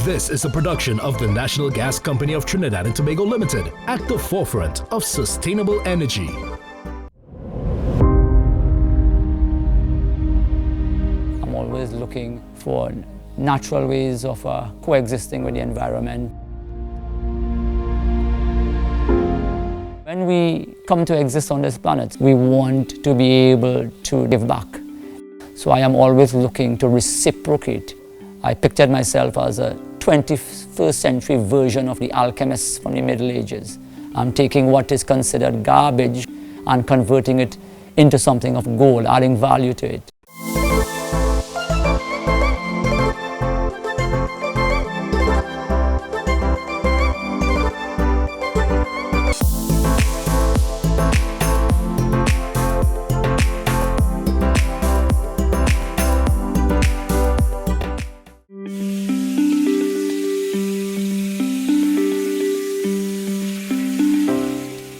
This is a production of the National Gas Company of Trinidad and Tobago Limited, at the forefront of sustainable energy. I'm always looking for natural ways of coexisting with the environment. When we come to exist on this planet, we want to be able to give back. So I am always looking to reciprocate. I pictured myself as a 21st century version of the alchemists from the Middle Ages. I'm taking what is considered garbage and converting it into something of gold, adding value to it.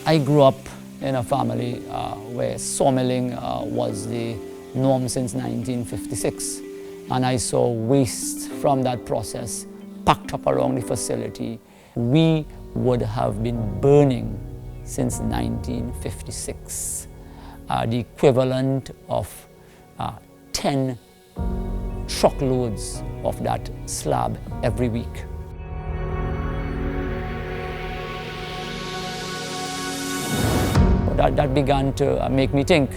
I grew up in a family where sawmilling was the norm since 1956, and I saw waste from that process packed up around the facility. We would have been burning since 1956, the equivalent of 10 truckloads of that slab every week. That began to make me think,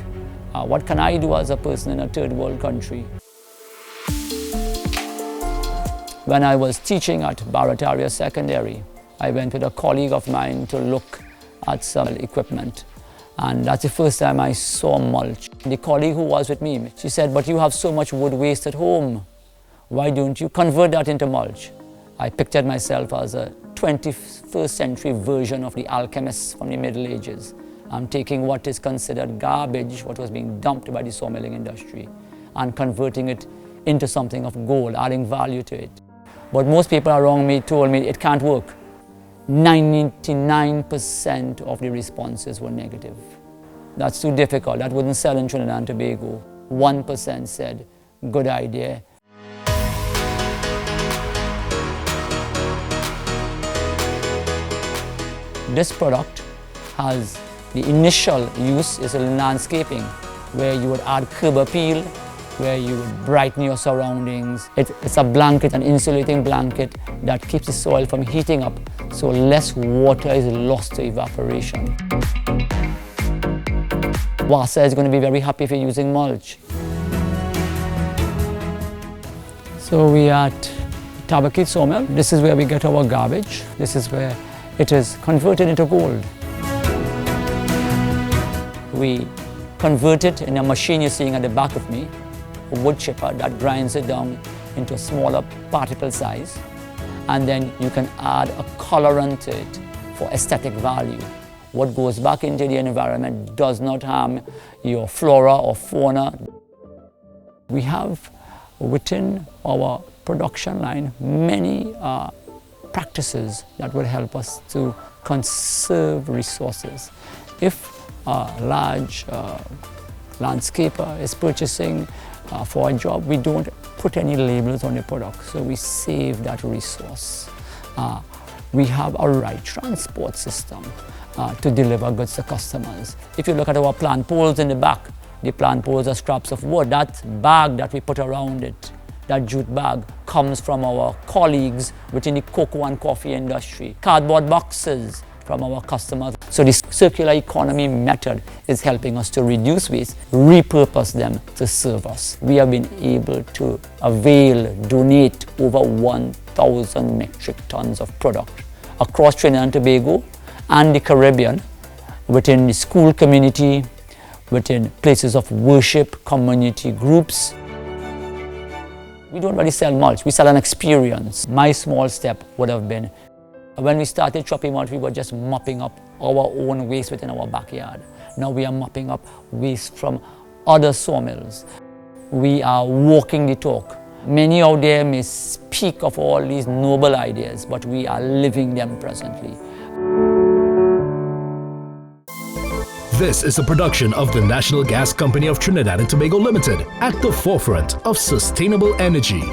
what can I do as a person in a third world country? When I was teaching at Barataria Secondary, I went with a colleague of mine to look at some equipment. And that's the first time I saw mulch. The colleague who was with me, she said, "But you have so much wood waste at home. Why don't you convert that into mulch?" I pictured myself as a 21st century version of the alchemists from the Middle Ages. I'm taking what is considered garbage, what was being dumped by the sawmilling industry, and converting it into something of gold, adding value to it. But most people around me told me it can't work. 99% of the responses were negative. That's too difficult, that wouldn't sell in Trinidad and Tobago. 1% said, good idea. This product has the initial use is in landscaping, where you would add curb appeal, where you would brighten your surroundings. It's a blanket, an insulating blanket that keeps the soil from heating up, so less water is lost to evaporation. Wasa is going to be very happy if you're using mulch. So we are at Tabakit Sawmill. This is where we get our garbage. This is where it is converted into gold. We convert it in a machine you're seeing at the back of me, a wood chipper that grinds it down into a smaller particle size, and then you can add a colorant to it for aesthetic value. What goes back into the environment does not harm your flora or fauna. We have within our production line many practices that will help us to conserve resources. If a large landscaper is purchasing for a job, we don't put any labels on the product, so we save that resource. We have a right transport system to deliver goods to customers. If you look at our plant poles in the back, the plant poles are scraps of wood. That bag that we put around it, that jute bag, comes from our colleagues within the cocoa and coffee industry. Cardboard boxes from our customers. So this circular economy method is helping us to reduce waste, repurpose them to serve us. We have been able to donate over 1,000 metric tons of product across Trinidad and Tobago and the Caribbean, within the school community, within places of worship, community groups. We don't really sell mulch, we sell an experience. My small step would have been, when we started Tropi-Mulch, we were just mopping up our own waste within our backyard. Now we are mopping up waste from other sawmills. We are walking the talk. Many out there may speak of all these noble ideas, but we are living them presently. This is a production of the National Gas Company of Trinidad and Tobago Limited, at the forefront of sustainable energy.